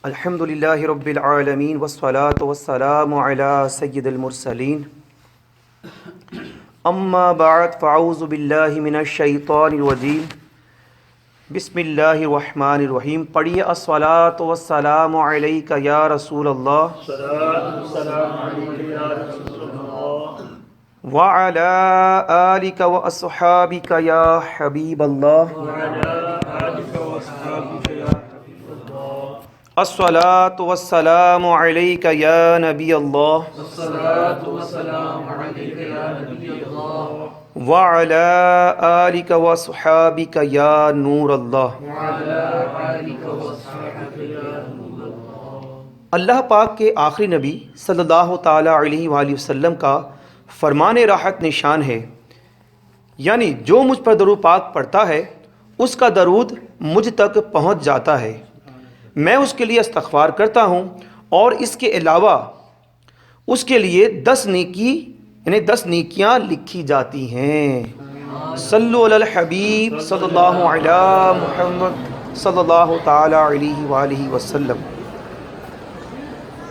الحمد للہ رب العالمین والصلاة والسلام علی سید المرسلین اما بعد فاعوذ باللہ من الشیطان الرجیم بسم اللہ الرحمن الرحیم. پڑھیے الصلاۃ والسلام علیک یا رسول اللہ وعلی آلک واصحابک یا حبیب اللہ. الصلاۃ والسلام علیک یا نبی اللہ وعلی آلک واصحابک یا نور اللہ. اللہ پاک کے آخری نبی صلی اللہ تعالیٰ علیہ وآلہ وسلم کا فرمان راحت نشان ہے، یعنی جو مجھ پر درود پاک پڑھتا ہے اس کا درود مجھ تک پہنچ جاتا ہے، میں اس کے لیے استغفار کرتا ہوں اور اس کے علاوہ اس کے لیے 10 نیکیاں لکھی جاتی ہیں. صلو علی الحبیب صلی اللہ علی محمد صلی اللہ تعالی علیہ وآلہ وسلم.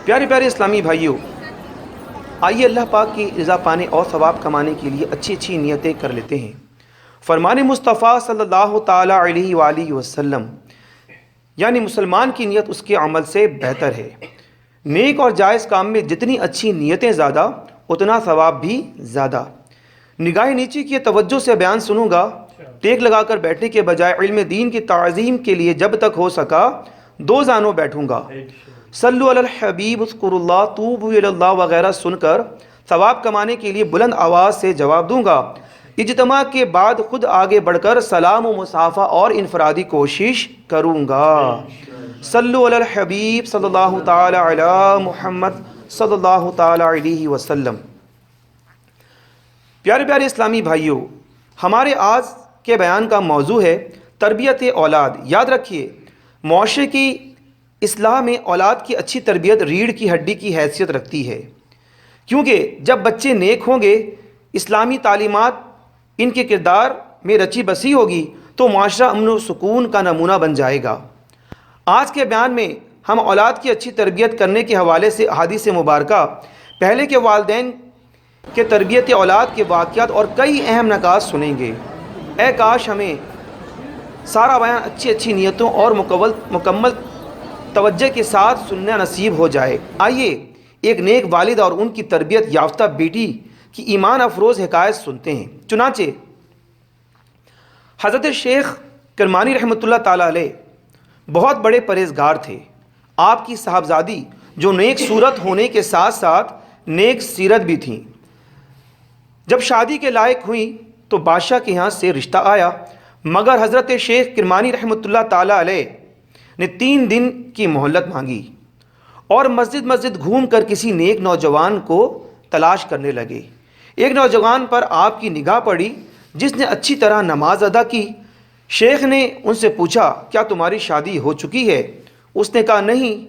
پیارے پیارے اسلامی بھائیوں، آئیے اللہ پاک کی رضا پانے اور ثواب کمانے کے لیے اچھی اچھی نیتیں کر لیتے ہیں. فرمان مصطفیٰ صلی اللہ تعالی علیہ وآلہ وسلم، یعنی مسلمان کی نیت اس کے عمل سے بہتر ہے. نیک اور جائز کام میں جتنی اچھی نیتیں زیادہ اتنا ثواب بھی زیادہ. نگاہ نیچی کی توجہ سے بیان سنوں گا، ٹیک لگا کر بیٹھنے کے بجائے علم دین کی تعظیم کے لیے جب تک ہو سکا 2 زانوں بیٹھوں گا. صلو علی الحبیب اذکروا اللہ توبوا الی اللہ وغیرہ سن کر ثواب کمانے کے لیے بلند آواز سے جواب دوں گا. اجتماع کے بعد خود آگے بڑھ کر سلام و مصافحہ اور انفرادی کوشش کروں گا. صلو علی الحبیب صلی اللہ تعالی علی محمد صلی اللہ تعالی علیہ وسلم. پیارے پیارے اسلامی بھائیوں، ہمارے آج کے بیان کا موضوع ہے تربیت اولاد. یاد رکھیے، معاشرے کی اصلاح میں اولاد کی اچھی تربیت ریڑھ کی ہڈی کی حیثیت رکھتی ہے، کیونکہ جب بچے نیک ہوں گے، اسلامی تعلیمات ان کے کردار میں رچی بسی ہوگی تو معاشرہ امن و سکون کا نمونہ بن جائے گا. آج کے بیان میں ہم اولاد کی اچھی تربیت کرنے کے حوالے سے احادیث مبارکہ، پہلے کے والدین کے تربیت اولاد کے واقعات اور کئی اہم نکات سنیں گے. اے کاش ہمیں سارا بیان اچھی اچھی نیتوں اور مکمل توجہ کے ساتھ سننا نصیب ہو جائے. آئیے ایک نیک والد اور ان کی تربیت یافتہ بیٹی کی ایمان افروز حکایت سنتے ہیں. چنانچہ حضرت شیخ کرمانی رحمۃ اللہ تعالیٰ علیہ بہت بڑے پرہیزگار تھے. آپ کی صاحبزادی جو نیک صورت ہونے کے ساتھ ساتھ نیک سیرت بھی تھیں، جب شادی کے لائق ہوئیں تو بادشاہ کے یہاں سے رشتہ آیا، مگر حضرت شیخ کرمانی رحمۃ اللہ تعالیٰ علیہ نے 3 دن کی مہلت مانگی اور مسجد گھوم کر کسی نیک نوجوان کو تلاش کرنے لگے. ایک نوجوان پر آپ کی نگاہ پڑی جس نے اچھی طرح نماز ادا کی. شیخ نے ان سے پوچھا، کیا تمہاری شادی ہو چکی ہے؟ اس نے کہا نہیں.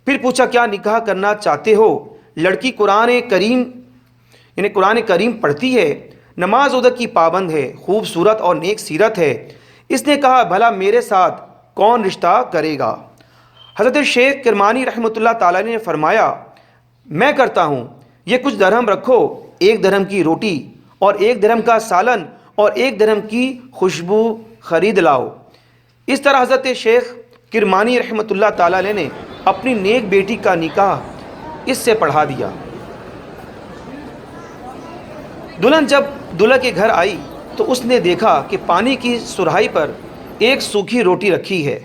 پھر پوچھا، کیا نکاح کرنا چاہتے ہو؟ لڑکی قرآن کریم پڑھتی ہے، نماز ادا کی پابند ہے، خوبصورت اور نیک سیرت ہے. اس نے کہا، بھلا میرے ساتھ کون رشتہ کرے گا؟ حضرت شیخ کرمانی رحمۃ اللہ تعالیٰ نے فرمایا، میں کرتا ہوں. یہ کچھ درہم رکھو، 1 درہم کی روٹی اور 1 درہم کا سالن اور 1 درہم کی خوشبو خرید لاؤ. اس طرح حضرت شیخ کرمانی رحمۃ اللہ تعالیٰ علیہ نے اپنی نیک بیٹی کا نکاح اس سے پڑھا دیا. دلہن جب دلہا کے گھر آئی تو اس نے دیکھا کہ پانی کی سراہی پر ایک سوکھی روٹی رکھی ہے.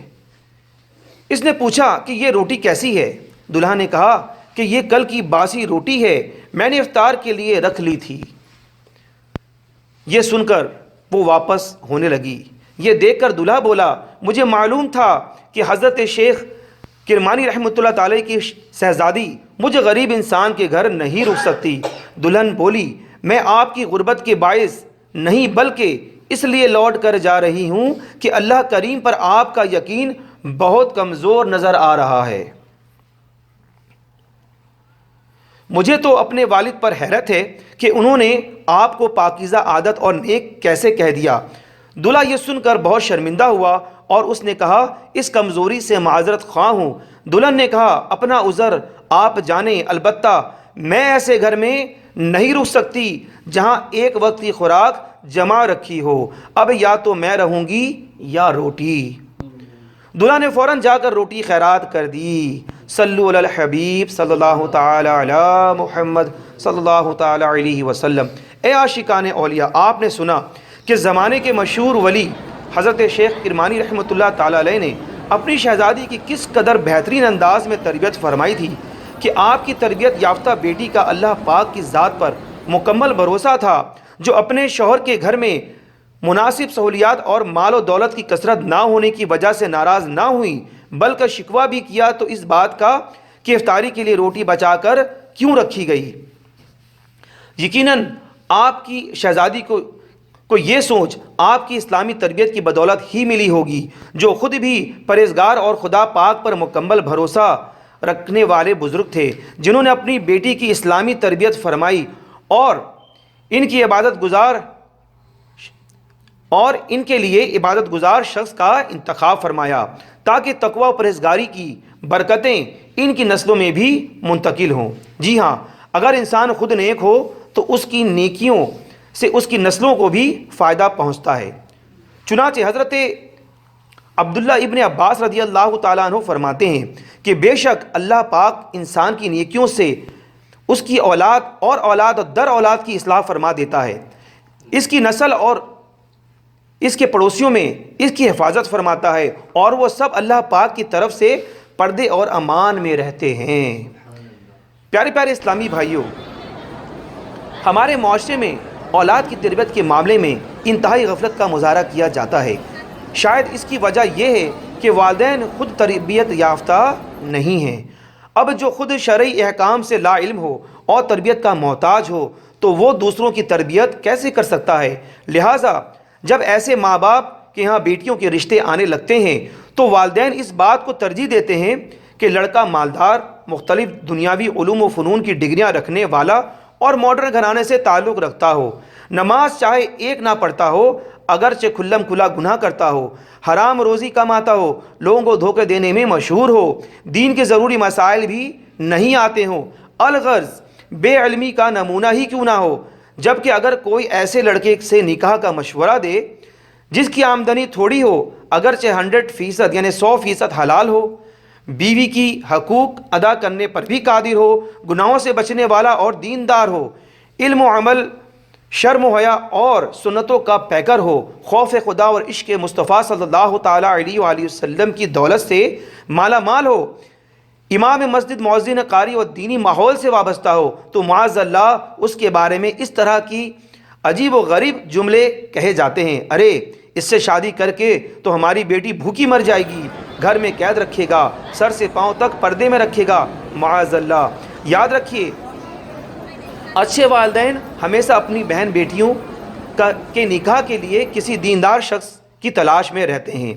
اس نے پوچھا کہ یہ روٹی کیسی ہے؟ دلہا نے کہا کہ یہ کل کی باسی روٹی ہے، میں نے افطار کے لیے رکھ لی تھی. یہ سن کر وہ واپس ہونے لگی. یہ دیکھ کر دلہا بولا، مجھے معلوم تھا کہ حضرت شیخ کرمانی رحمۃ اللہ تعالی کی شہزادی مجھے غریب انسان کے گھر نہیں رک سکتی. دلہن بولی، میں آپ کی غربت کے باعث نہیں بلکہ اس لیے لوٹ کر جا رہی ہوں کہ اللہ کریم پر آپ کا یقین بہت کمزور نظر آ رہا ہے. مجھے تو اپنے والد پر حیرت ہے کہ انہوں نے آپ کو پاکیزہ عادت اور نیک کیسے کہہ دیا. دلہا یہ سن کر بہت شرمندہ ہوا اور اس نے کہا اس کمزوری سے معذرت خواہ ہوں۔ دلہن نے کہا اپنا عذر آپ جانیں، البتہ میں ایسے گھر میں نہیں رک سکتی جہاں ایک وقت کی خوراک جمع رکھی ہو، اب یا تو میں رہوں گی یا روٹی۔ دلہا نے فوراً جا کر روٹی خیرات کر دی۔ صلو علی الحبیب صلی اللہ تعالی علی محمد صلی اللہ تعالی علیہ وسلم۔ اے عاشقان اولیاء، آپ نے سنا کہ زمانے کے مشہور ولی حضرت شیخ کرمانی رحمۃ اللہ تعالی علیہ نے اپنی شہزادی کی کس قدر بہترین انداز میں تربیت فرمائی تھی کہ آپ کی تربیت یافتہ بیٹی کا اللہ پاک کی ذات پر مکمل بھروسہ تھا، جو اپنے شوہر کے گھر میں مناسب سہولیات اور مال و دولت کی کثرت نہ ہونے کی وجہ سے ناراض نہ ہوئی، بلکہ شکوہ بھی کیا تو اس بات کا کہ افطاری کے لیے روٹی بچا کر کیوں رکھی گئی۔ یقیناً آپ کی شہزادی کو یہ سوچ آپ کی اسلامی تربیت کی بدولت ہی ملی ہوگی، جو خود بھی پرہیزگار اور خدا پاک پر مکمل بھروسہ رکھنے والے بزرگ تھے، جنہوں نے اپنی بیٹی کی اسلامی تربیت فرمائی اور ان کے لیے عبادت گزار شخص کا انتخاب فرمایا تاکہ تقوی و پرہیزگاری کی برکتیں ان کی نسلوں میں بھی منتقل ہوں۔ جی ہاں، اگر انسان خود نیک ہو تو اس کی نیکیوں سے اس کی نسلوں کو بھی فائدہ پہنچتا ہے۔ چنانچہ حضرت عبداللہ ابن عباس رضی اللہ تعالیٰ عنہ فرماتے ہیں کہ بے شک اللہ پاک انسان کی نیکیوں سے اس کی اولاد اور در اولاد کی اصلاح فرما دیتا ہے، اس کی نسل اور اس کے پڑوسیوں میں اس کی حفاظت فرماتا ہے، اور وہ سب اللہ پاک کی طرف سے پردے اور امان میں رہتے ہیں۔ پیارے پیارے اسلامی بھائیوں، ہمارے معاشرے میں اولاد کی تربیت کے معاملے میں انتہائی غفلت کا مظاہرہ کیا جاتا ہے۔ شاید اس کی وجہ یہ ہے کہ والدین خود تربیت یافتہ نہیں ہیں۔ اب جو خود شرعی احکام سے لا علم ہو اور تربیت کا محتاج ہو تو وہ دوسروں کی تربیت کیسے کر سکتا ہے؟ لہٰذا جب ایسے ماں باپ کے ہاں بیٹیوں کے رشتے آنے لگتے ہیں تو والدین اس بات کو ترجیح دیتے ہیں کہ لڑکا مالدار، مختلف دنیاوی علوم و فنون کی ڈگریاں رکھنے والا اور ماڈرن گھرانے سے تعلق رکھتا ہو، نماز چاہے ایک نہ پڑھتا ہو، اگرچہ کھلم کھلا گناہ کرتا ہو، حرام روزی کماتا ہو، لوگوں کو دھوکے دینے میں مشہور ہو، دین کے ضروری مسائل بھی نہیں آتے ہوں، الغرض بے علمی کا نمونہ ہی کیوں نہ ہو۔ جبکہ اگر کوئی ایسے لڑکے سے نکاح کا مشورہ دے جس کی آمدنی تھوڑی ہو، اگرچہ 100% یعنی 100% حلال ہو، بیوی کی حقوق ادا کرنے پر بھی قادر ہو، گناہوں سے بچنے والا اور دیندار ہو، علم و عمل، شرم و حیا اور سنتوں کا پیکر ہو، خوف خدا اور عشق مصطفیٰ صلی اللہ تعالیٰ علیہ وآلہ وسلم کی دولت سے مالا مال ہو، امام مسجد، مؤذن، قاری اور دینی ماحول سے وابستہ ہو، تو معاذ اللہ اس کے بارے میں اس طرح کی عجیب و غریب جملے کہے جاتے ہیں، ارے اس سے شادی کر کے تو ہماری بیٹی بھوکی مر جائے گی، گھر میں قید رکھے گا، سر سے پاؤں تک پردے میں رکھے گا، معاذ اللہ۔ یاد رکھیے، اچھے والدین ہمیشہ اپنی بہن بیٹیوں کے نکاح کے لیے کسی دیندار شخص کی تلاش میں رہتے ہیں۔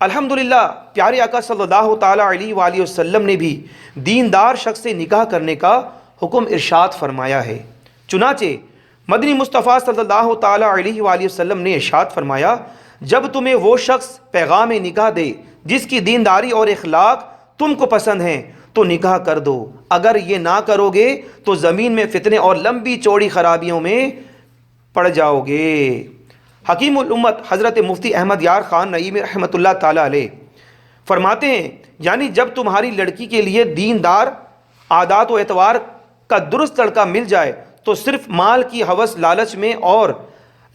الحمدللہ پیارے آقا صلی اللہ تعالیٰ علیہ وآلہ وسلم نے بھی دیندار شخص سے نکاح کرنے کا حکم ارشاد فرمایا ہے۔ چنانچہ مدنی مصطفیٰ صلی اللہ تعالیٰ علیہ وآلہ وسلم نے ارشاد فرمایا، جب تمہیں وہ شخص پیغام نکاح دے جس کی دینداری اور اخلاق تم کو پسند ہیں تو نکاح کر دو، اگر یہ نہ کرو گے تو زمین میں فتنے اور لمبی چوڑی خرابیوں میں پڑ جاؤ گے۔ حکیم الامت حضرت مفتی احمد یار خان نعیمی رحمۃ اللہ تعالیٰ علیہ فرماتے ہیں، یعنی جب تمہاری لڑکی کے لیے دیندار عادات و اعتبار کا درست لڑکا مل جائے تو صرف مال کی ہوس لالچ میں اور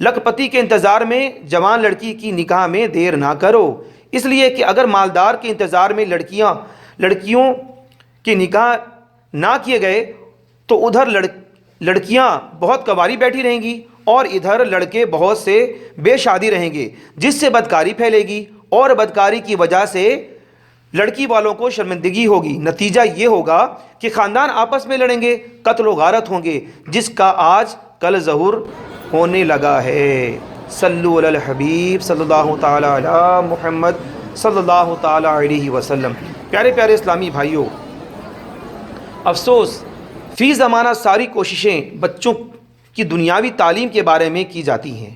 لکھپتی کے انتظار میں جوان لڑکی کی نکاح میں دیر نہ کرو، اس لیے کہ اگر مالدار کے انتظار میں لڑکیوں کے نکاح نہ کیے گئے تو ادھر لڑکیاں بہت کنواری بیٹھی رہیں گی اور ادھر لڑکے بہت سے بے شادی رہیں گے، جس سے بدکاری پھیلے گی اور بدکاری کی وجہ سے لڑکی والوں کو شرمندگی ہوگی۔ نتیجہ یہ ہوگا کہ خاندان آپس میں لڑیں گے، قتل و غارت ہوں گے، جس کا آج کل ظہور ہونے لگا ہے۔ صلو علی الحبیب صلی اللہ تعالی علی محمد صلی اللہ تعالی علیہ وسلم۔ پیارے پیارے اسلامی بھائیوں، افسوس فی زمانہ ساری کوششیں بچوں کی دنیاوی تعلیم کے بارے میں کی جاتی ہیں،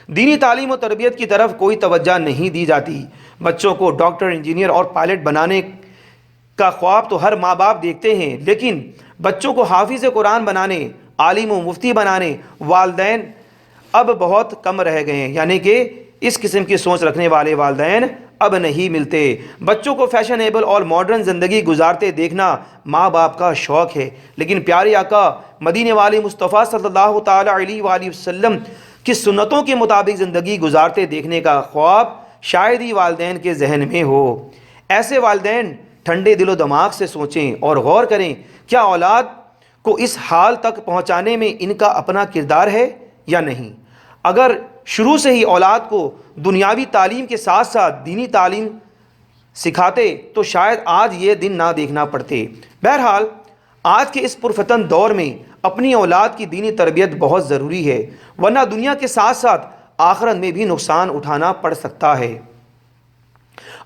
دینی تعلیم و تربیت کی طرف کوئی توجہ نہیں دی جاتی۔ بچوں کو ڈاکٹر، انجینئر اور پائلٹ بنانے کا خواب تو ہر ماں باپ دیکھتے ہیں، لیکن بچوں کو حافظ قرآن بنانے، عالم و مفتی بنانے والدین اب بہت کم رہ گئے ہیں، یعنی کہ اس قسم کی سوچ رکھنے والے والدین اب نہیں ملتے۔ بچوں کو فیشنیبل اور ماڈرن زندگی گزارتے دیکھنا ماں باپ کا شوق ہے، لیکن پیارے آقا مدینے والے مصطفیٰ صلی اللہ تعالیٰ علیہ وآلہ وسلم کی سنتوں کے مطابق زندگی گزارتے دیکھنے کا خواب شاید ہی والدین کے ذہن میں ہو۔ ایسے والدین ٹھنڈے دل و دماغ سے سوچیں اور غور کریں، کیا اولاد کو اس حال تک پہنچانے میں ان کا اپنا کردار ہے یا نہیں؟ اگر شروع سے ہی اولاد کو دنیاوی تعلیم کے ساتھ ساتھ دینی تعلیم سکھاتے تو شاید آج یہ دن نہ دیکھنا پڑتے۔ بہرحال آج کے اس پرفتن دور میں اپنی اولاد کی دینی تربیت بہت ضروری ہے، ورنہ دنیا کے ساتھ ساتھ آخرت میں بھی نقصان اٹھانا پڑ سکتا ہے۔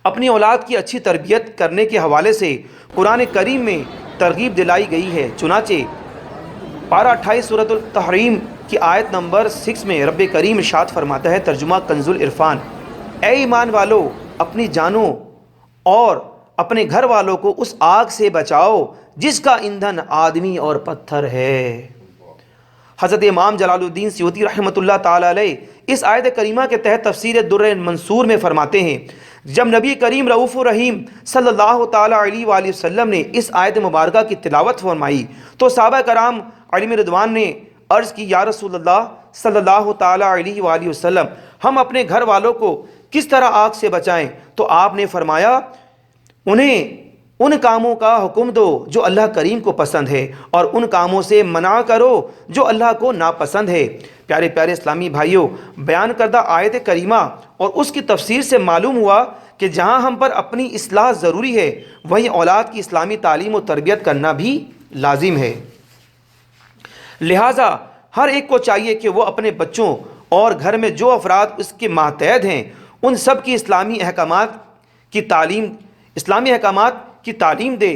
اپنی اولاد کی اچھی تربیت کرنے کے حوالے سے قرآن کریم میں ترغیب دلائی گئی ہے۔ چنانچہ پارہ 28 سورۃ التحریم کی آیت نمبر 6 میں رب کریم ارشاد فرماتا ہے، ترجمہ کنز العرفان: اے ایمان والو، اپنی جانوں اور اپنے گھر والوں کو اس آگ سے بچاؤ جس کا ایندھن آدمی اور پتھر ہے۔ حضرت امام جلال الدین سیوطی رحمۃ اللہ تعالیٰ علیہ اس آیت کریمہ کے تحت تفسیر در منصور میں فرماتے ہیں، جب نبی کریم رؤوف الرحیم صلی اللہ تعالیٰ علیہ وآلہ وسلم نے اس آیت مبارکہ کی تلاوت فرمائی تو صحابہ کرام علیہم رضوان نے عرض کی، یا رسول اللہ صلی اللہ تعالیٰ علیہ وآلہ وسلم، ہم اپنے گھر والوں کو کس طرح آگ سے بچائیں؟ تو آپ نے فرمایا، انہیں ان کاموں کا حکم دو جو اللہ کریم کو پسند ہے اور ان کاموں سے منع کرو جو اللہ کو ناپسند ہے۔ پیارے پیارے اسلامی بھائیوں، بیان کردہ آیت کریمہ اور اس کی تفسیر سے معلوم ہوا کہ جہاں ہم پر اپنی اصلاح ضروری ہے، وہیں اولاد کی اسلامی تعلیم و تربیت کرنا بھی لازم ہے۔ لہٰذا ہر ایک کو چاہیے کہ وہ اپنے بچوں اور گھر میں جو افراد اس کے ماتحت ہیں ان سب کی اسلامی احکامات کی تعلیم دے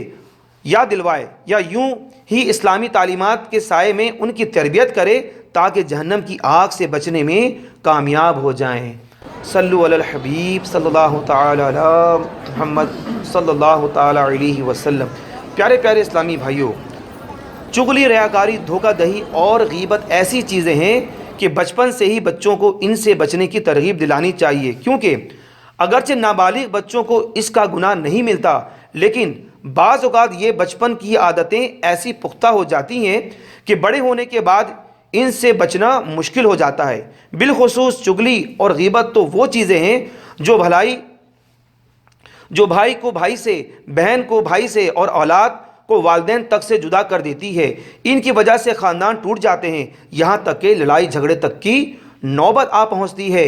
یا دلوائے، یا یوں ہی اسلامی تعلیمات کے سائے میں ان کی تربیت کرے تاکہ جہنم کی آگ سے بچنے میں کامیاب ہو جائیں۔ صلو علی الحبیب صلی اللہ تعالی علی محمد صلی اللہ تعالی علیہ وسلم۔ پیارے پیارے اسلامی بھائیوں، چغلی، ریاکاری، دھوکہ دہی اور غیبت ایسی چیزیں ہیں کہ بچپن سے ہی بچوں کو ان سے بچنے کی ترغیب دلانی چاہیے، کیونکہ اگرچہ نابالغ بچوں کو اس کا گناہ نہیں ملتا، لیکن بعض اوقات یہ بچپن کی عادتیں ایسی پختہ ہو جاتی ہیں کہ بڑے ہونے کے بعد ان سے بچنا مشکل ہو جاتا ہے۔ بالخصوص چغلی اور غیبت تو وہ چیزیں ہیں جو بھائی کو بھائی سے، بہن کو بھائی سے اور اولاد کو والدین تک سے جدا کر دیتی ہے۔ ان کی وجہ سے خاندان ٹوٹ جاتے ہیں، یہاں تک کہ لڑائی جھگڑے تک کی نوبت آ پہنچتی ہے۔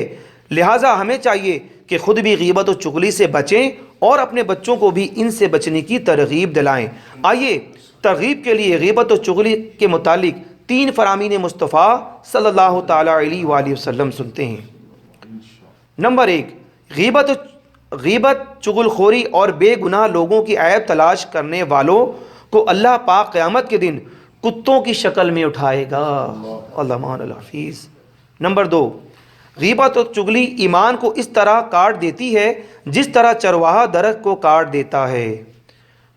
لہٰذا ہمیں چاہیے کہ خود بھی غیبت و چغلی سے بچیں اور اپنے بچوں کو بھی ان سے بچنے کی ترغیب دلائیں۔ آئیے ترغیب کے لیے غیبت و چغلی کے متعلق 3 فرامین مصطفیٰ صلی اللہ تعالیٰ علیہ وآلہ وسلم سنتے ہیں۔ نمبر 1، غیبت، چغل خوری اور بے گناہ لوگوں کی عیب تلاش کرنے والوں کو اللہ پاک قیامت کے دن کتوں کی شکل میں اٹھائے گا۔ اللہ الحفیظ۔ نمبر 2، غیبت اور چغلی ایمان کو اس طرح کاٹ دیتی ہے جس طرح چرواہا درخت کو کاٹ دیتا ہے۔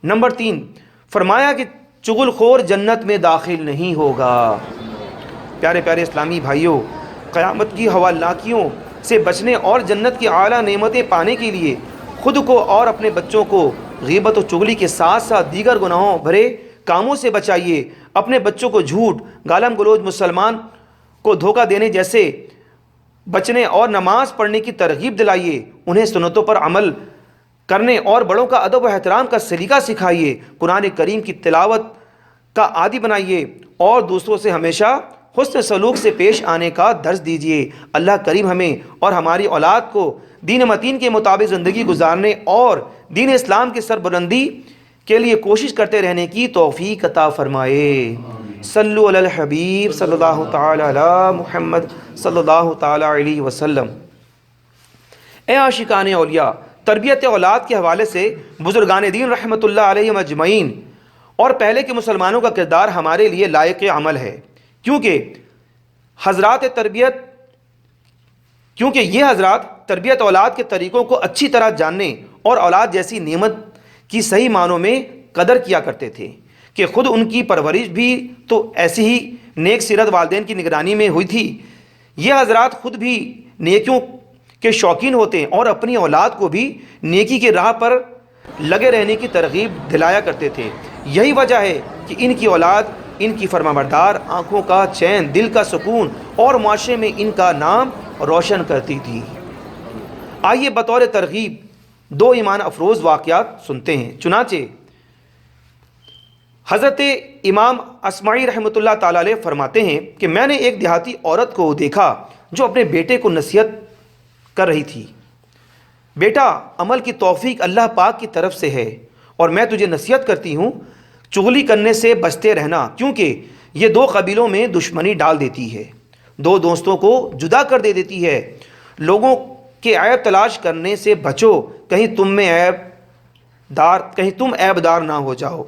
نمبر 3، فرمایا کہ چغل خور جنت میں داخل نہیں ہوگا۔ پیارے پیارے اسلامی بھائیوں، قیامت کی ہولناکیوں سے بچنے اور جنت کی اعلیٰ نعمتیں پانے کے لیے خود کو اور اپنے بچوں کو غیبت و چغلی کے ساتھ ساتھ دیگر گناہوں بھرے کاموں سے بچائیے۔ اپنے بچوں کو جھوٹ، گالم گلوچ، مسلمان کو دھوکہ دینے جیسے بچنے اور نماز پڑھنے کی ترغیب دلائیے۔ انہیں سنتوں پر عمل کرنے اور بڑوں کا ادب و احترام کا سلیقہ سکھائیے۔ قرآن کریم کی تلاوت کا عادی بنائیے اور دوسروں سے ہمیشہ حسن سلوک سے پیش آنے کا درس دیجیے۔ اللہ کریم ہمیں اور ہماری اولاد کو دین متین کے مطابق زندگی گزارنے اور دین اسلام کی سربلندی کے لیے کوشش کرتے رہنے کی توفیق عطا فرمائے۔ صلو علی الحبیب صلی اللہ تعالی علی محمد صلی اللہ تعالی علیہ وسلم۔ اے عاشقان اولیاء، تربیت اولاد کے حوالے سے بزرگان دین رحمۃ اللہ علیہم اجمعین اور پہلے کے مسلمانوں کا کردار ہمارے لیے لائق عمل ہے، کیونکہ حضرات تربیت کیونکہ یہ حضرات تربیت اولاد کے طریقوں کو اچھی طرح جاننے اور اولاد جیسی نعمت کی صحیح معنوں میں قدر کیا کرتے تھے کہ خود ان کی پرورش بھی تو ایسی ہی نیک سیرت والدین کی نگرانی میں ہوئی تھی۔ یہ حضرات خود بھی نیکیوں کے شوقین ہوتے ہیں اور اپنی اولاد کو بھی نیکی کی راہ پر لگے رہنے کی ترغیب دلایا کرتے تھے۔ یہی وجہ ہے کہ ان کی اولاد ان کی فرمانبردار، آنکھوں کا چین، دل کا سکون اور معاشرے میں ان کا نام روشن کرتی تھی۔ آئیے بطور ترغیب دو ایمان افروز واقعات سنتے ہیں۔ چنانچہ حضرت امام اصمعی رحمۃ اللہ تعالیٰ علیہ فرماتے ہیں کہ میں نے ایک دیہاتی عورت کو دیکھا جو اپنے بیٹے کو نصیحت کر رہی تھی، بیٹا، عمل کی توفیق اللہ پاک کی طرف سے ہے اور میں تجھے نصیحت کرتی ہوں چغلی کرنے سے بچتے رہنا، کیونکہ یہ دو قبیلوں میں دشمنی ڈال دیتی ہے، دو دوستوں کو جدا کر دے دیتی ہے۔ لوگوں کے عیب تلاش کرنے سے بچو، کہیں تم عیب دار نہ ہو جاؤ۔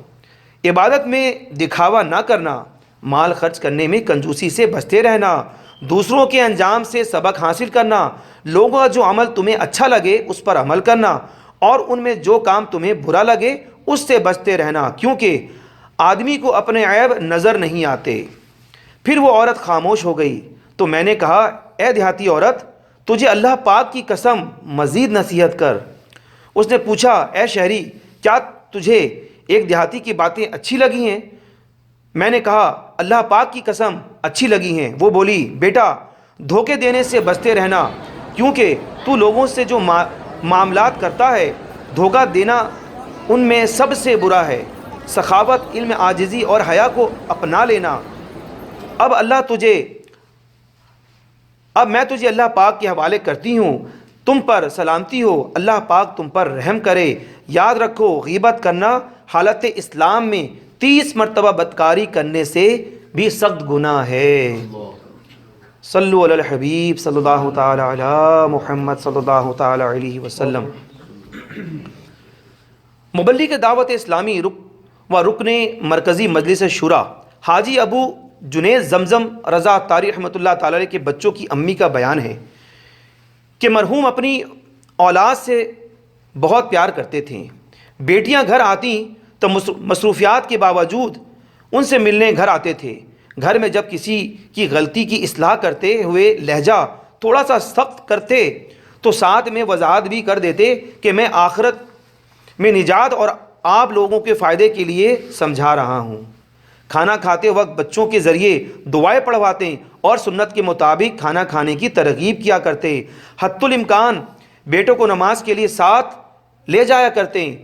عبادت میں دکھاوا نہ کرنا، مال خرچ کرنے میں کنجوسی سے بچتے رہنا، دوسروں کے انجام سے سبق حاصل کرنا، لوگوں کا جو عمل تمہیں اچھا لگے اس پر عمل کرنا اور ان میں جو کام تمہیں برا لگے اس سے بچتے رہنا، کیونکہ آدمی کو اپنے عیب نظر نہیں آتے۔ پھر وہ عورت خاموش ہو گئی تو میں نے کہا، اے دیہاتی عورت، تجھے اللہ پاک کی قسم مزید نصیحت کر۔ اس نے پوچھا، اے شہری، کیا تجھے ایک دیہاتی کی باتیں اچھی لگی ہیں؟ میں نے کہا، اللہ پاک کی قسم اچھی لگی ہیں۔ وہ بولی، بیٹا، دھوکے دینے سے بچتے رہنا، کیونکہ تو لوگوں سے جو معاملات کرتا ہے دھوکہ دینا ان میں سب سے برا ہے۔ سخاوت، علم، عاجزی اور حیا کو اپنا لینا۔ اب میں تجھے اللہ پاک کے حوالے کرتی ہوں، تم پر سلامتی ہو، اللہ پاک تم پر رحم کرے۔ یاد رکھو، غیبت کرنا حالت اسلام میں 30 مرتبہ بدکاری کرنے سے بھی سخت گناہ ہے۔ صلو علی الحبیب صلی اللہ تعالی علی محمد صلی اللہ تعالی علیہ وسلم۔ مبلغ دعوت اسلامی و رکن مرکزی مجلس شورا حاجی ابو جنید زمزم رضا طاری رحمۃ اللہ تعالی علیہ کے بچوں کی امی کا بیان ہے کہ مرحوم اپنی اولاد سے بہت پیار کرتے تھے۔ بیٹیاں گھر آتی تو مصروفیات کے باوجود ان سے ملنے گھر آتے تھے۔ گھر میں جب کسی کی غلطی کی اصلاح کرتے ہوئے لہجہ تھوڑا سا سخت کرتے تو ساتھ میں وضاحت بھی کر دیتے کہ میں آخرت میں نجات اور آپ لوگوں کے فائدے کے لیے سمجھا رہا ہوں۔ کھانا کھاتے وقت بچوں کے ذریعے دعائیں پڑھواتے اور سنت کے مطابق کھانا کھانے کی ترغیب کیا کرتے۔ حتی الامکان بیٹوں کو نماز کے لیے ساتھ لے جایا کرتے۔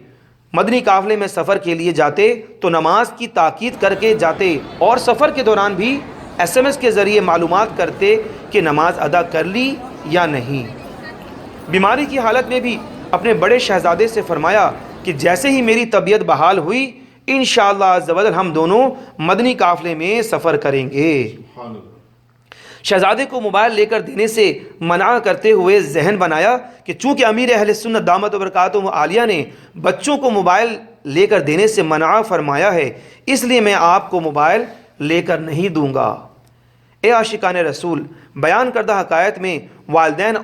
مدنی قافلے میں سفر کے لیے جاتے تو نماز کی تاکید کر کے جاتے اور سفر کے دوران بھی SMS کے ذریعے معلومات کرتے کہ نماز ادا کر لی یا نہیں۔ بیماری کی حالت میں بھی اپنے بڑے شہزادے سے فرمایا کہ جیسے ہی میری طبیعت بحال ہوئی انشاءاللہ عز و جل ہم دونوں مدنی قافلے میں سفر کریں گے۔ شہزادے کو موبائل لے کر دینے سے منع کرتے ہوئے ذہن بنایا کہ چونکہ امیر اہل سنت دامت برکاتہم عالیہ نے بچوں کو موبائل لے کر دینے سے منع فرمایا ہے، اس لیے میں آپ کو موبائل لے کر نہیں دوں گا۔ اے عاشقان رسول، بیان کردہ حقائق میں والدین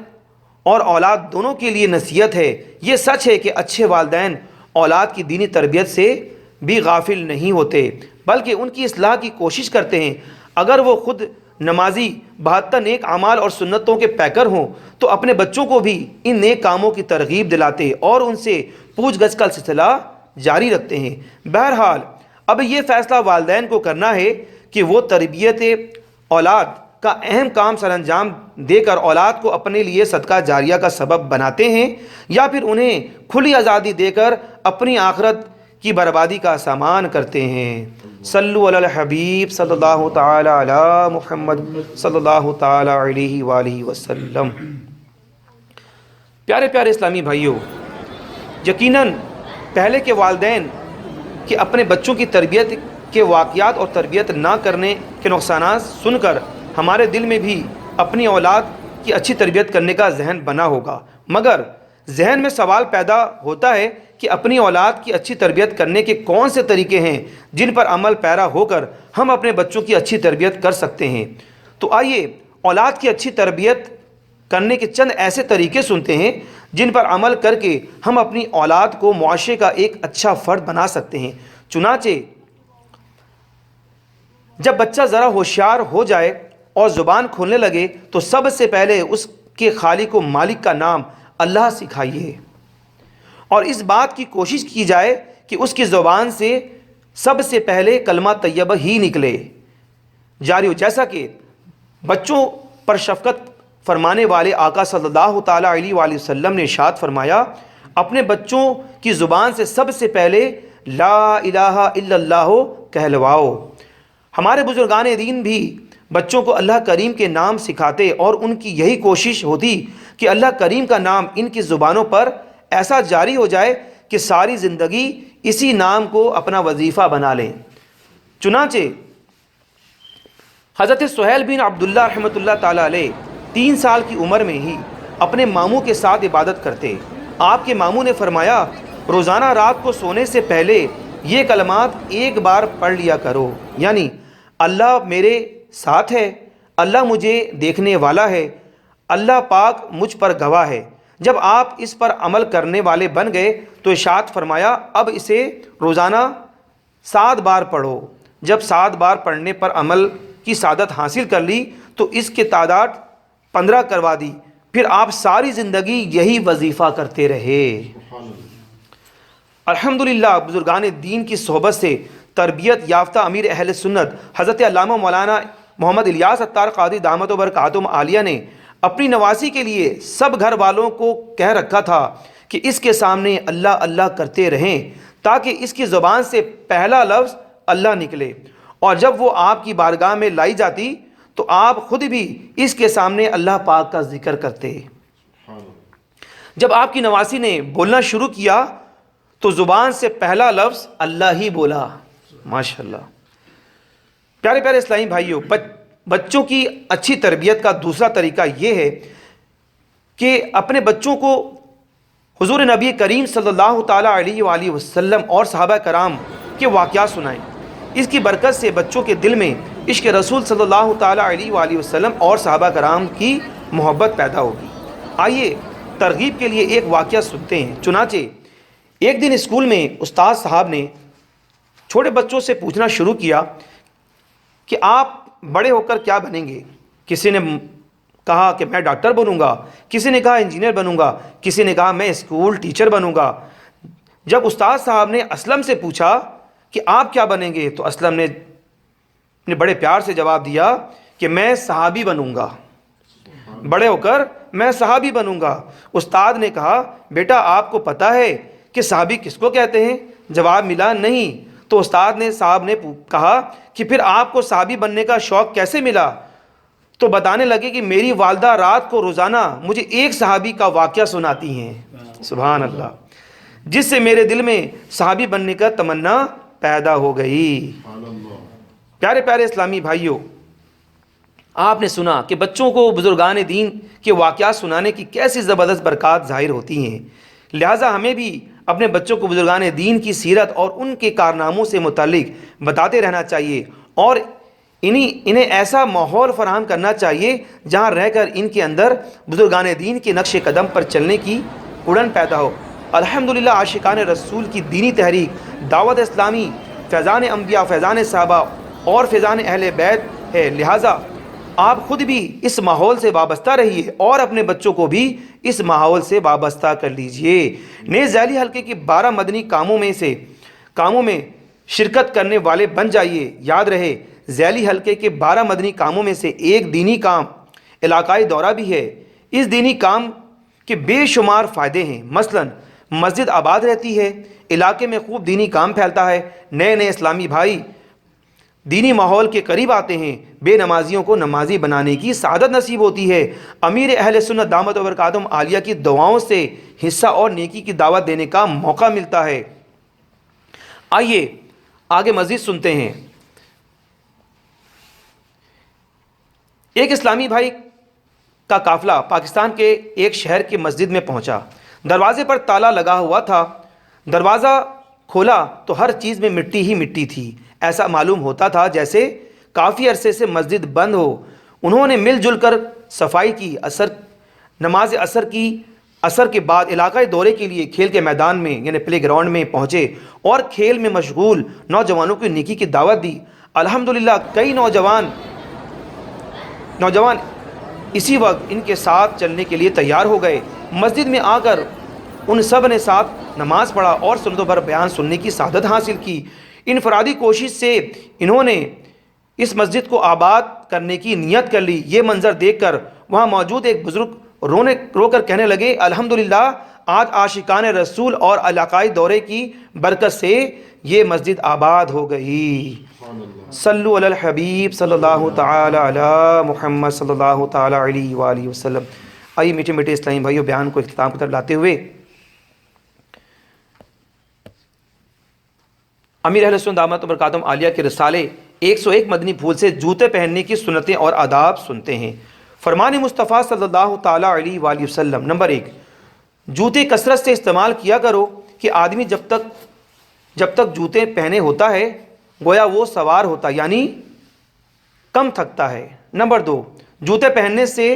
اور اولاد دونوں کے لیے نصیحت ہے۔ یہ سچ ہے کہ اچھے والدین اولاد کی دینی تربیت سے بھی غافل نہیں ہوتے بلکہ ان کی اصلاح کی کوشش کرتے ہیں۔ اگر وہ خود نمازی، 72 نیک اعمال اور سنتوں کے پیکر ہوں تو اپنے بچوں کو بھی ان نیک کاموں کی ترغیب دلاتے اور ان سے پوچھ گچھ کا سلسلہ جاری رکھتے ہیں۔ بہرحال اب یہ فیصلہ والدین کو کرنا ہے کہ وہ تربیت اولاد کا اہم کام سر انجام دے کر اولاد کو اپنے لیے صدقہ جاریہ کا سبب بناتے ہیں یا پھر انہیں کھلی آزادی دے کر اپنی آخرت کی بربادی کا سامان کرتے ہیں۔ صلو علی الحبیب صلی اللہ تعالی علی محمد صلی اللہ تعالی علیہ وآلہ وسلم۔ پیارے پیارے اسلامی بھائیوں، یقیناً پہلے کے والدین کہ اپنے بچوں کی تربیت کے واقعات اور تربیت نہ کرنے کے نقصانات سن کر ہمارے دل میں بھی اپنی اولاد کی اچھی تربیت کرنے کا ذہن بنا ہوگا، مگر ذہن میں سوال پیدا ہوتا ہے کہ اپنی اولاد کی اچھی تربیت کرنے کے کون سے طریقے ہیں جن پر عمل پیرا ہو کر ہم اپنے بچوں کی اچھی تربیت کر سکتے ہیں۔ تو آئیے اولاد کی اچھی تربیت کرنے کے چند ایسے طریقے سنتے ہیں جن پر عمل کر کے ہم اپنی اولاد کو معاشرے کا ایک اچھا فرد بنا سکتے ہیں۔ چنانچہ جب بچہ ذرا ہوشیار ہو جائے اور زبان کھولنے لگے تو سب سے پہلے اس کے خالق و مالک کا نام اللہ سکھائیے، اور اس بات کی کوشش کی جائے کہ اس کی زبان سے سب سے پہلے کلمہ طیبہ ہی نکلے جاری ہو، جیسا کہ بچوں پر شفقت فرمانے والے آقا صلی اللہ تعالیٰ علیہ وآلہ وسلم نے ارشاد فرمایا، اپنے بچوں کی زبان سے سب سے پہلے لا الہ الا اللہ کہلواؤ۔ ہمارے بزرگان دین بھی بچوں کو اللہ کریم کے نام سکھاتے اور ان کی یہی کوشش ہوتی کہ اللہ کریم کا نام ان کی زبانوں پر ایسا جاری ہو جائے کہ ساری زندگی اسی نام کو اپنا وظیفہ بنا لیں۔ چنانچہ حضرت سہیل بن عبداللہ رحمۃ اللہ تعالیٰ علیہ 3 سال کی عمر میں ہی اپنے ماموں کے ساتھ عبادت کرتے۔ آپ کے ماموں نے فرمایا، روزانہ رات کو سونے سے پہلے یہ کلمات ایک بار پڑھ لیا کرو، یعنی اللہ میرے ساتھ ہے، اللہ مجھے دیکھنے والا ہے، اللہ پاک مجھ پر گواہ ہے۔ جب آپ اس پر عمل کرنے والے بن گئے تو ارشاد فرمایا، اب اسے روزانہ 7 بار پڑھو۔ جب 7 بار پڑھنے پر عمل کی سعادت حاصل کر لی تو اس کی تعداد 15 کروا دی، پھر آپ ساری زندگی یہی وظیفہ کرتے رہے۔ الحمدللہ بزرگان دین کی صحبت سے تربیت یافتہ امیر اہل سنت حضرت علامہ مولانا محمد الیاس عطار قادری دامت و برکاتہم عالیہ نے اپنی نواسی کے لیے سب گھر والوں کو کہہ رکھا تھا کہ اس کے سامنے اللہ اللہ کرتے رہیں تاکہ اس کی زبان سے پہلا لفظ اللہ نکلے، اور جب وہ آپ کی بارگاہ میں لائی جاتی تو آپ خود بھی اس کے سامنے اللہ پاک کا ذکر کرتے۔ جب آپ کی نواسی نے بولنا شروع کیا تو زبان سے پہلا لفظ اللہ ہی بولا۔ ماشاءاللہ۔ پیارے پیارے اسلامی بھائیوں، بچوں کی اچھی تربیت کا دوسرا طریقہ یہ ہے کہ اپنے بچوں کو حضور نبی کریم صلی اللہ تعالیٰ علیہ وآلہ وسلم اور صحابہ کرام کے واقعات سنائیں۔ اس کی برکت سے بچوں کے دل میں عشق رسول صلی اللہ تعالیٰ علیہ وآلہ وسلم اور صحابہ کرام کی محبت پیدا ہوگی۔ آئیے ترغیب کے لیے ایک واقعہ سنتے ہیں۔ چنانچہ ایک دن اسکول میں استاد صاحب نے چھوٹے بچوں سے پوچھنا شروع کیا کہ آپ بڑے ہو کر کیا بنیں گے؟ کسی نے کہا کہ میں ڈاکٹر بنوں گا، کسی نے کہا انجینئر بنوں گا، کسی نے کہا میں اسکول ٹیچر بنوں گا۔ جب استاد صاحب نے اسلم سے پوچھا کہ آپ کیا بنیں گے تو اسلم نے بڑے پیار سے جواب دیا کہ میں صحابی بنوں گا، بڑے ہو کر میں صحابی بنوں گا۔ استاد نے کہا، بیٹا آپ کو پتہ ہے کہ صحابی کس کو کہتے ہیں؟ جواب ملا، نہیں۔ تو استاد صاحب نے کہا کہ پھر آپ کو صحابی بننے کا شوق کیسے ملا؟ تو بتانے لگے کہ میری والدہ رات کو روزانہ مجھے ایک صحابی کا واقعہ سناتی ہیں، سبحان اللہ، جس سے میرے دل میں صحابی بننے کا تمنا پیدا ہو گئی۔ پیارے پیارے اسلامی بھائیوں، آپ نے سنا کہ بچوں کو بزرگان دین کے واقعات سنانے کی کیسی زبردست برکات ظاہر ہوتی ہیں، لہٰذا ہمیں بھی اپنے بچوں کو بزرگان دین کی سیرت اور ان کے کارناموں سے متعلق بتاتے رہنا چاہیے، اور انہیں ایسا ماحول فراہم کرنا چاہیے جہاں رہ کر ان کے اندر بزرگان دین کے نقش قدم پر چلنے کی اڑن پیدا ہو۔ الحمدللہ عاشقان رسول کی دینی تحریک دعوت اسلامی فیضان انبیاء، فیضان صحابہ اور فیضان اہل بیت ہے، لہٰذا آپ خود بھی اس ماحول سے وابستہ رہیے اور اپنے بچوں کو بھی اس ماحول سے وابستہ کر لیجئے۔ نیز ذیلی حلقے کی 12 مدنی کاموں میں شرکت کرنے والے بن جائیے۔ یاد رہے، ذیلی حلقے کے 12 مدنی کاموں میں سے ایک دینی کام علاقائی دورہ بھی ہے۔ اس دینی کام کے بے شمار فائدے ہیں، مثلا مسجد آباد رہتی ہے، علاقے میں خوب دینی کام پھیلتا ہے، نئے اسلامی بھائی دینی ماحول کے قریب آتے ہیں، بے نمازیوں کو نمازی بنانے کی سعادت نصیب ہوتی ہے، امیر اہل سنت دامت و برکاتہم عالیہ کی دعاؤں سے حصہ اور نیکی کی دعوت دینے کا موقع ملتا ہے۔ آئیے آگے مزید سنتے ہیں۔ ایک اسلامی بھائی کا قافلہ پاکستان کے ایک شہر کی مسجد میں پہنچا۔ دروازے پر تالا لگا ہوا تھا۔ دروازہ کھولا تو ہر چیز میں مٹی ہی مٹی تھی، ایسا معلوم ہوتا تھا جیسے کافی عرصے سے مسجد بند ہو۔ انہوں نے مل جل کر صفائی کی، نماز عصر کے بعد علاقائی دورے کے لیے کھیل کے میدان میں یعنی پلے گراؤنڈ میں پہنچے اور کھیل میں مشغول نوجوانوں کی نیکی کی دعوت دی۔ الحمدللہ کئی نوجوان اسی وقت ان کے ساتھ چلنے کے لیے تیار ہو گئے۔ مسجد میں آ کر ان سب نے ساتھ نماز پڑھا اور سنتوں پر بیان سننے کی سعادت حاصل کی۔ انفرادی کوشش سے انہوں نے اس مسجد کو آباد کرنے کی نیت کر لی۔ یہ منظر دیکھ کر وہاں موجود ایک بزرگ رو کر کہنے لگے، الحمدللہ آج عاشقان رسول اور علاقائی دورے کی برکت سے یہ مسجد آباد ہو گئی۔ صلو علی الحبیب صلی اللہ تعالی علی محمد صلی اللہ تعالی علیہ وآلہ وسلم۔ آئیے میٹھے میٹھے اسلامی بھائیو، بیان کو اختتام کی طرف لاتے ہوئے امیر اہل سنت دامت برکاتہم عالیہ کے رسالے 101 مدنی پھول سے جوتے پہننے کی سنتیں اور آداب سنتے ہیں۔ فرمان مصطفیٰ صلی اللہ تعالی علیہ وآلہ وسلم۔ نمبر 1، جوتے کثرت سے استعمال کیا کرو کہ آدمی جب تک جوتے پہنے ہوتا ہے گویا وہ سوار ہوتا یعنی کم تھکتا ہے۔ نمبر 2، جوتے پہننے سے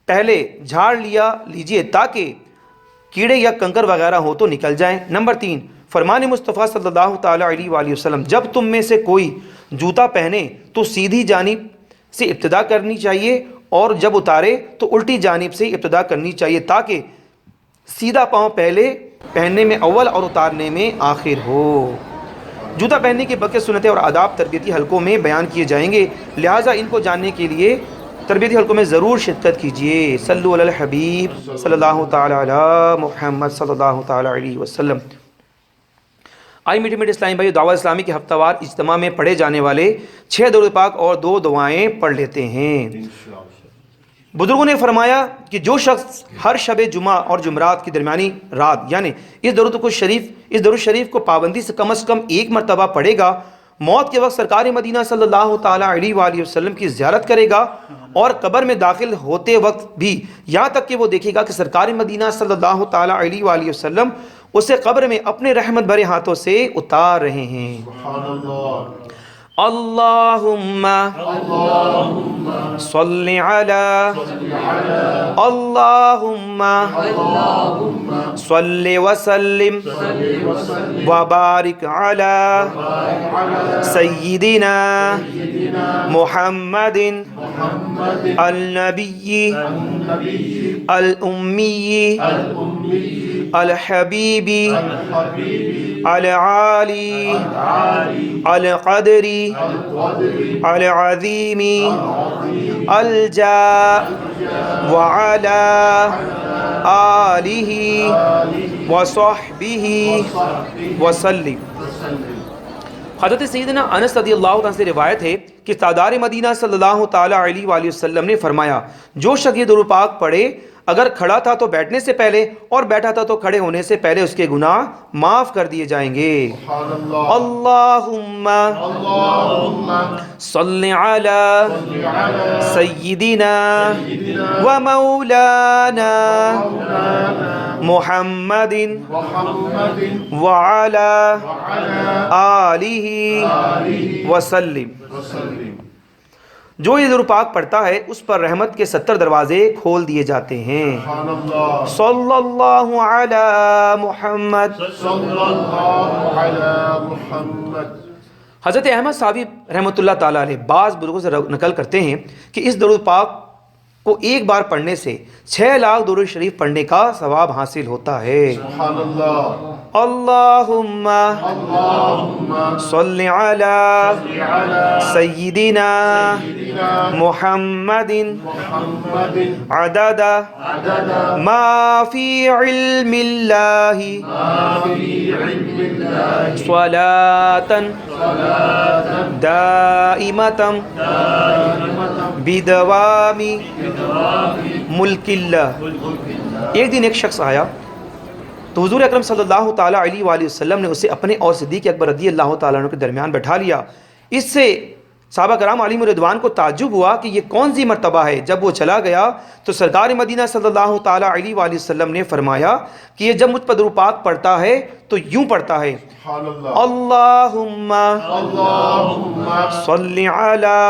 پہلے جھاڑ لیجئے تاکہ کیڑے یا کنکر وغیرہ ہو تو نکل جائیں۔ نمبر 3، فرمان مصطفیٰ صلی اللہ تعالی علیہ وآلہ وسلم، جب تم میں سے کوئی جوتا پہنے تو سیدھی جانب سے ابتدا کرنی چاہیے اور جب اتارے تو الٹی جانب سے ابتدا کرنی چاہیے تاکہ سیدھا پاؤں پہلے پہننے میں اول اور اتارنے میں آخر ہو۔ جوتا پہننے کے بقیہ سنتیں اور آداب تربیتی حلقوں میں بیان کیے جائیں گے، لہٰذا ان کو جاننے کے لیے تربیتی حلقوں میں ضرور شرکت کیجیے۔ صلو علی الحبیب صلی اللہ تعالی علی محمد صلی اللہ تعالی علیہ وسلم۔ آئی میٹھے میٹھے اسلامی بھائی، دعوت اسلامی کے ہفتہ وار اجتماع میں پڑھے جانے والے 6 درود پاک اور 2 دعائیں پڑھ لیتے ہیں۔ بزرگوں نے فرمایا کہ جو شخص ہر شب جمعہ اور جمعرات کی درمیانی رات یعنی اس درود شریف کو پابندی سے کم ایک مرتبہ پڑھے گا، موت کے وقت سرکار مدینہ صلی اللہ تعالی علیہ وآلہ وسلم کی زیارت کرے گا اور قبر میں داخل ہوتے وقت بھی یہاں تک کہ وہ دیکھے گا کہ سرکار مدینہ صلی اللہ تعالی علیہ وآلہ وسلم اسے قبر میں اپنے رحمت بھرے ہاتھوں سے اتار رہے ہیں۔ سبحان اللہ۔ اللہم صلی علی اللہم صلی وسلم وبارک علی سیدنا محمد النبی الامی الحبیب العالی القدری العظیم الجاء وعلى آلہ وصحبہ وسلم۔ حضرت سیدنا انس رضی اللہ عنہ سے روایت ہے کہ تاجدار مدینہ صلی اللہ تعالی علیہ وآلہ وسلم نے فرمایا، جو شخص یہ درود پاک پڑھے اگر کھڑا تھا تو بیٹھنے سے پہلے اور بیٹھا تھا تو کھڑے ہونے سے پہلے اس کے گناہ معاف کر دیے جائیں گے۔ اللہم صلی علی سیدنا و مولانا محمد وعلی آلہ وسلم۔ جو یہ درود پاک پڑھتا ہے اس پر رحمت کے 70 دروازے کھول دیے جاتے ہیں۔ صلی اللہ علی محمد۔ حضرت احمد صاحب رحمۃ اللہ تعالیٰ علیہ بعض بزرگوں سے نقل کرتے ہیں کہ اس درود پاک کو ایک بار پڑھنے سے 6 لاکھ درود شریف پڑھنے کا ثواب حاصل ہوتا ہے۔ سبحان اللہ۔ اللہم صلی علی سیدنا محمد عدد ما فی علم اللہ صلاة دائمة بدوام ملک اللہ۔ ایک دن ایک شخص آیا تو حضور اکرم صلی اللہ تعالیٰ علیہ وآلہ وسلم نے اسے اپنے اور صدیق اکبر رضی اللہ تعالیٰ عنہ کے درمیان بٹھا لیا۔ اس سے صحابہ کرام علیہم رضوان کو تعجب ہوا کہ یہ کون سی مرتبہ ہے۔ جب وہ چلا گیا تو سرکار مدینہ صلی اللہ تعالیٰ علیہ وآلہ وسلم نے فرمایا کہ یہ جب مجھ پر درود پاک پڑھتا ہے تو یوں پڑھتا ہے، سبحان اللہ اللہم اللہم صلی علی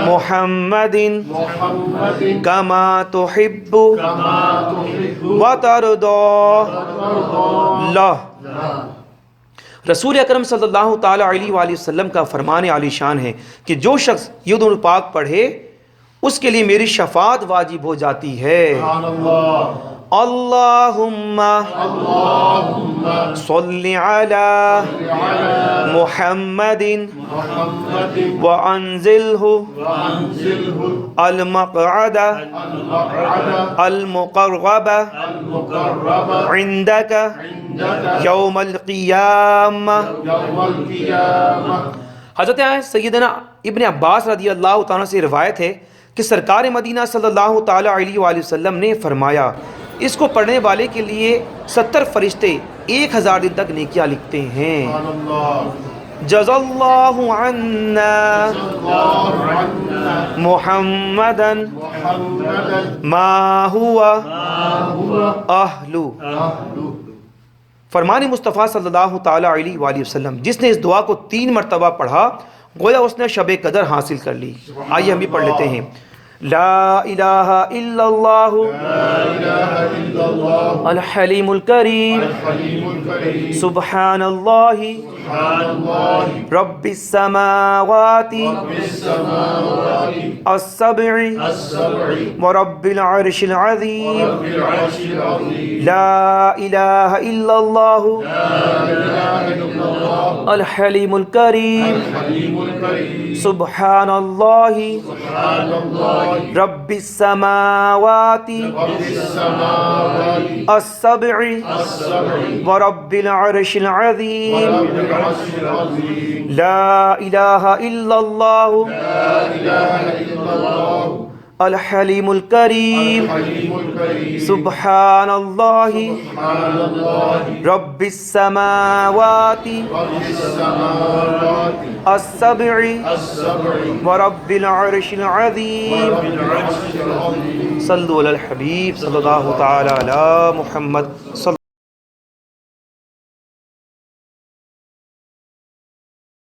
محمد محمد کما تحب کما تحب وترضی۔ اللہ رسول اکرم صلی اللہ تعالیٰ علیہ وآلہ وسلم کا فرمان عالی شان ہے کہ جو شخص یہ درود پاک پڑھے اس کے لیے میری شفاعت واجب ہو جاتی ہے۔ سبحان اللہ اللہم صلی علی محمد محمد وانزلہ وانزلہ المقعد المقعد المقرب المقرب عندک عندك یوم القیامہ۔ یوم القیامہ۔ حضرت سیدنا ابن عباس رضی اللہ تعالیٰ سے روایت ہے کہ سرکار مدینہ صلی اللہ تعالیٰ علیہ وآلہ وسلم نے فرمایا اس کو پڑھنے والے کے لیے 70 فرشتے 1000 دن تک نیکیاں لکھتے ہیں۔ سبحان اللہ جزا اللہ عنا اللہ عنا محمدا محمدا ما ہوا هو اہلو۔ أهل فرمان مصطفیٰ صلی اللہ تعالیٰ علیہ وآلہ وسلم جس نے اس دعا کو 3 مرتبہ پڑھا گویا اس نے شب قدر حاصل کر لی۔ آئیے ہم بھی پڑھ لیتے ہیں۔ لا الہ الا اللہ لا إله إلا الله الحلیم الکریم الحليم الكريم سبحان اللہ سبحان الله رب السماوات رب السماوات السبع السبع ورب العرش العظیم ورب العرش العظيم لا الہ الا اللہ لا إله إلا الله الحلیم الکریم الحليم الكريم سبحان اللہ سبحان الله رب السماوات رب السماوات السبع السبع ورب العرش العظیم ورب العرش العظيم لا الہ الا اللہ لا إله إلا الله الحلیم الکریم الحليم الكريم سبحان اللہ سبحان الله رب السماوات رب السماوات السبع السبع ورب العرش العظیم ورب العرش العظيم صلو علی الحبیب صلی اللہ تعالی علی محمد صلی